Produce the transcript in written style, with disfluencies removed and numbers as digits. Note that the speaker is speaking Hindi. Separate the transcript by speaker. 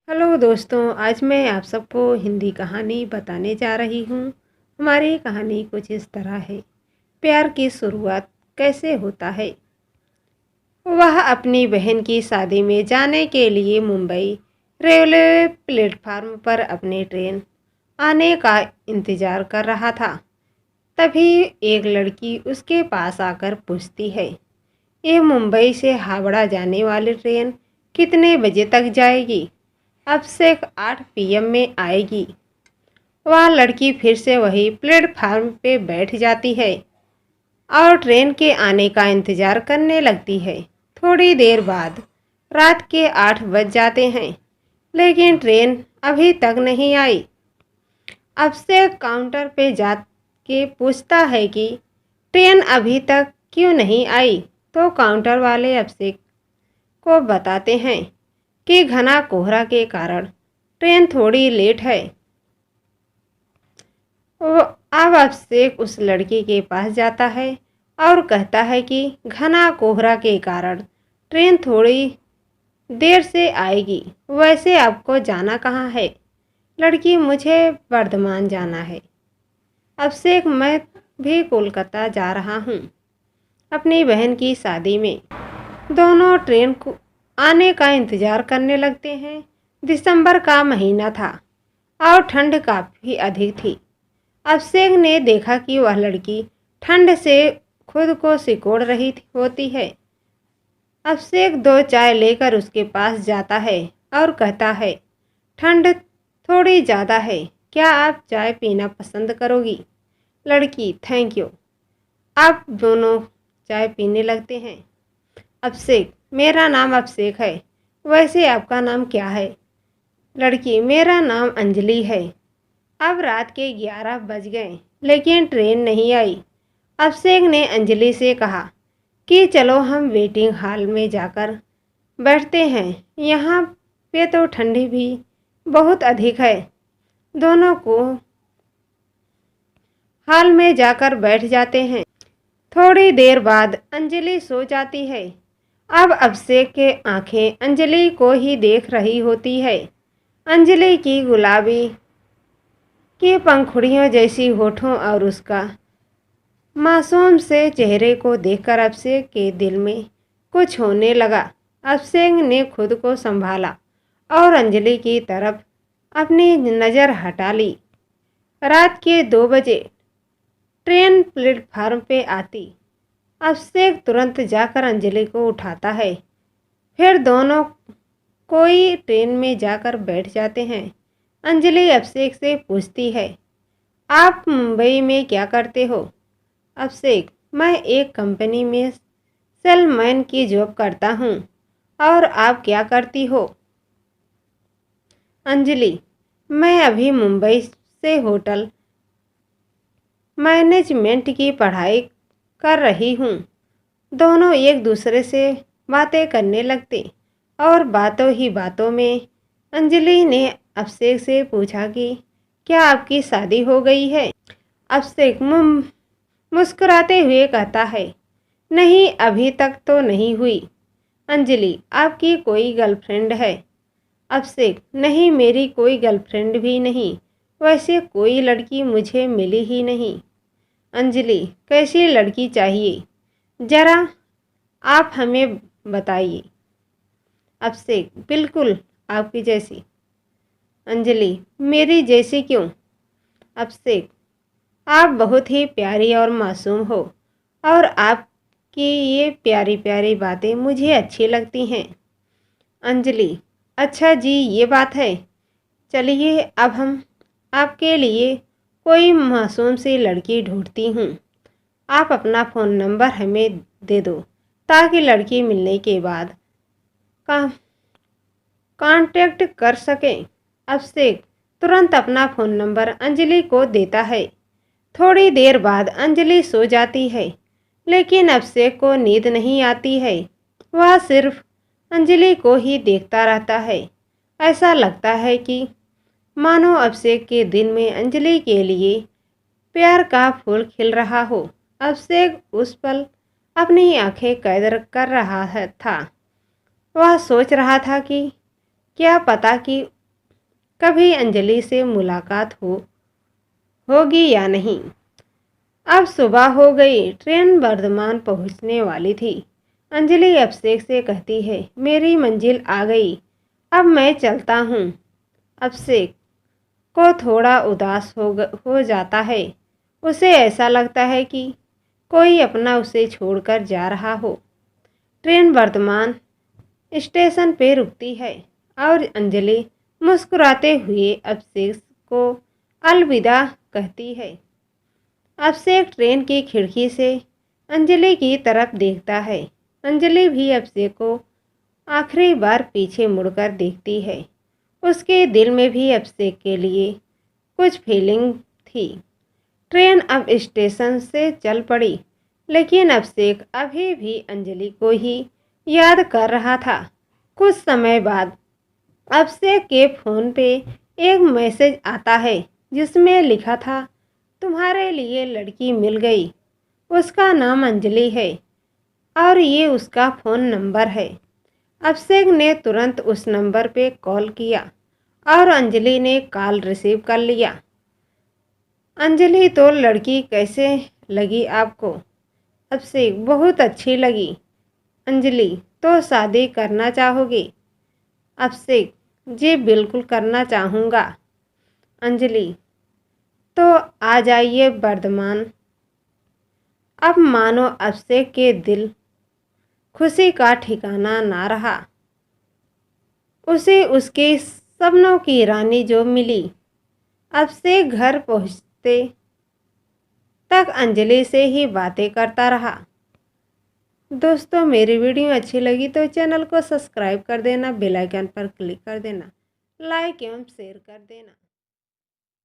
Speaker 1: हेलो दोस्तों, आज मैं आप सबको हिंदी कहानी बताने जा रही हूँ। हमारी कहानी कुछ इस तरह है। प्यार की शुरुआत कैसे होता है। वह अपनी बहन की शादी में जाने के लिए मुंबई रेलवे प्लेटफार्म पर अपनी ट्रेन आने का इंतज़ार कर रहा था। तभी एक लड़की उसके पास आकर पूछती है, ये मुंबई से हावड़ा जाने वाली ट्रेन कितने बजे तक जाएगी? अब से 8 पीएम में आएगी। वह लड़की फिर से वही प्लेटफार्म पे बैठ जाती है और ट्रेन के आने का इंतज़ार करने लगती है। थोड़ी देर बाद रात के 8 बज जाते हैं, लेकिन ट्रेन अभी तक नहीं आई। अब से काउंटर पे जा के पूछता है कि ट्रेन अभी तक क्यों नहीं आई। तो काउंटर वाले अब से को बताते हैं कि घना कोहरा के कारण ट्रेन थोड़ी लेट है। वो अब अभिषेक उस लड़की के पास जाता है और कहता है कि घना कोहरा के कारण ट्रेन थोड़ी देर से आएगी। वैसे आपको जाना कहाँ है? लड़की, मुझे वर्धमान जाना है। अभिषेक, मैं भी कोलकाता जा रहा हूँ अपनी बहन की शादी में। दोनों ट्रेन को आने का इंतज़ार करने लगते हैं। दिसंबर का महीना था और ठंड काफ़ी अधिक थी। अभिषेक ने देखा कि वह लड़की ठंड से खुद को सिकोड़ रही होती है। अभिषेक 2 चाय लेकर उसके पास जाता है और कहता है, ठंड थोड़ी ज़्यादा है, क्या आप चाय पीना पसंद करोगी? लड़की, थैंक यू। आप दोनों चाय पीने लगते हैं। अभिषेक, मेरा नाम अभिषेक है, वैसे आपका नाम क्या है? लड़की, मेरा नाम अंजलि है। अब रात के 11 बज गए, लेकिन ट्रेन नहीं आई। अभिषेक ने अंजलि से कहा कि चलो हम वेटिंग हॉल में जाकर बैठते हैं, यहाँ पे तो ठंडी भी बहुत अधिक है। दोनों को हॉल में जाकर बैठ जाते हैं। थोड़ी देर बाद अंजलि सो जाती है। अब अभिषेक के आंखें अंजलि को ही देख रही होती है। अंजलि की गुलाबी की पंखुड़ियों जैसी होठों और उसका मासूम से चेहरे को देखकर अभिषेक के दिल में कुछ होने लगा। अभिषेक ने खुद को संभाला और अंजलि की तरफ अपनी नज़र हटा ली। रात के 2 बजे ट्रेन प्लेटफार्म पे आती। अभिषेक तुरंत जाकर अंजलि को उठाता है। फिर दोनों कोई ट्रेन में जाकर बैठ जाते हैं। अंजलि अभिषेक से पूछती है, आप मुंबई में क्या करते हो? अभिषेक, मैं एक कंपनी में सेलमैन की जॉब करता हूँ। और आप क्या करती हो? अंजलि, मैं अभी मुंबई से होटल मैनेजमेंट की पढ़ाई कर रही हूँ। दोनों एक दूसरे से बातें करने लगते और बातों ही बातों में अंजलि ने अभिषेक से पूछा कि क्या आपकी शादी हो गई है? अभिषेक मुस्कुराते हुए कहता है, नहीं, अभी तक तो नहीं हुई। अंजलि, आपकी कोई गर्लफ्रेंड है? अभिषेक, नहीं, मेरी कोई गर्लफ्रेंड भी नहीं। वैसे कोई लड़की मुझे मिली ही नहीं। अंजलि, कैसी लड़की चाहिए, जरा आप हमें बताइए। अभिषेक, बिल्कुल आपकी जैसी। अंजलि, मेरी जैसी क्यों? अभिषेक, आप बहुत ही प्यारी और मासूम हो और आपकी ये प्यारी प्यारी बातें मुझे अच्छी लगती हैं। अंजलि, अच्छा जी, ये बात है। चलिए अब हम आपके लिए कोई मासूम सी लड़की ढूंढती हूँ। आप अपना फ़ोन नंबर हमें दे दो ताकि लड़की मिलने के बाद का कांटेक्ट कर सकें। अभिषेक तुरंत अपना फ़ोन नंबर अंजलि को देता है। थोड़ी देर बाद अंजलि सो जाती है, लेकिन अभिषेक को नींद नहीं आती है। वह सिर्फ अंजलि को ही देखता रहता है। ऐसा लगता है कि मानो अभिषेक के दिल में अंजलि के लिए प्यार का फूल खिल रहा हो। अभिषेक उस पल अपनी आंखें कैद कर रहा था। वह सोच रहा था कि क्या पता कि कभी अंजलि से मुलाकात होगी या नहीं। अब सुबह हो गई, ट्रेन बर्धमान पहुंचने वाली थी। अंजलि अभिषेक से कहती है, मेरी मंजिल आ गई, अब मैं चलता हूँ। अभिषेक को थोड़ा उदास हो जाता है। उसे ऐसा लगता है कि कोई अपना उसे छोड़कर जा रहा हो। ट्रेन वर्धमान स्टेशन पे रुकती है और अंजलि मुस्कुराते हुए अभिषेक को अलविदा कहती है। अभिषेक ट्रेन की खिड़की से अंजलि की तरफ देखता है। अंजलि भी अभिषेक को आखिरी बार पीछे मुड़कर देखती है। उसके दिल में भी अभिषेक के लिए कुछ फीलिंग थी। ट्रेन अब स्टेशन से चल पड़ी, लेकिन अभिषेक अभी भी अंजलि को ही याद कर रहा था। कुछ समय बाद अभिषेक के फ़ोन पे एक मैसेज आता है जिसमें लिखा था, तुम्हारे लिए लड़की मिल गई। उसका नाम अंजलि है और ये उसका फ़ोन नंबर है। अभिषेक ने तुरंत उस नंबर पे कॉल किया और अंजलि ने कॉल रिसीव कर लिया। अंजलि तो लड़की कैसे लगी आपको? अभिषेक, बहुत अच्छी लगी। अंजलि, तो शादी करना चाहोगे? अभिषेक, जी बिल्कुल करना चाहूँगा। अंजलि, तो आ जाइए वर्धमान। अब मानो अभिषेक के दिल खुशी का ठिकाना ना रहा। उसे उसके सपनों की रानी जो मिली। अभिषेक घर पहुँचते तक अंजलि से ही बातें करता रहा। दोस्तों, मेरी वीडियो अच्छी लगी तो चैनल को सब्सक्राइब कर देना, बेल आइकन पर क्लिक कर देना, लाइक एवं शेयर कर देना।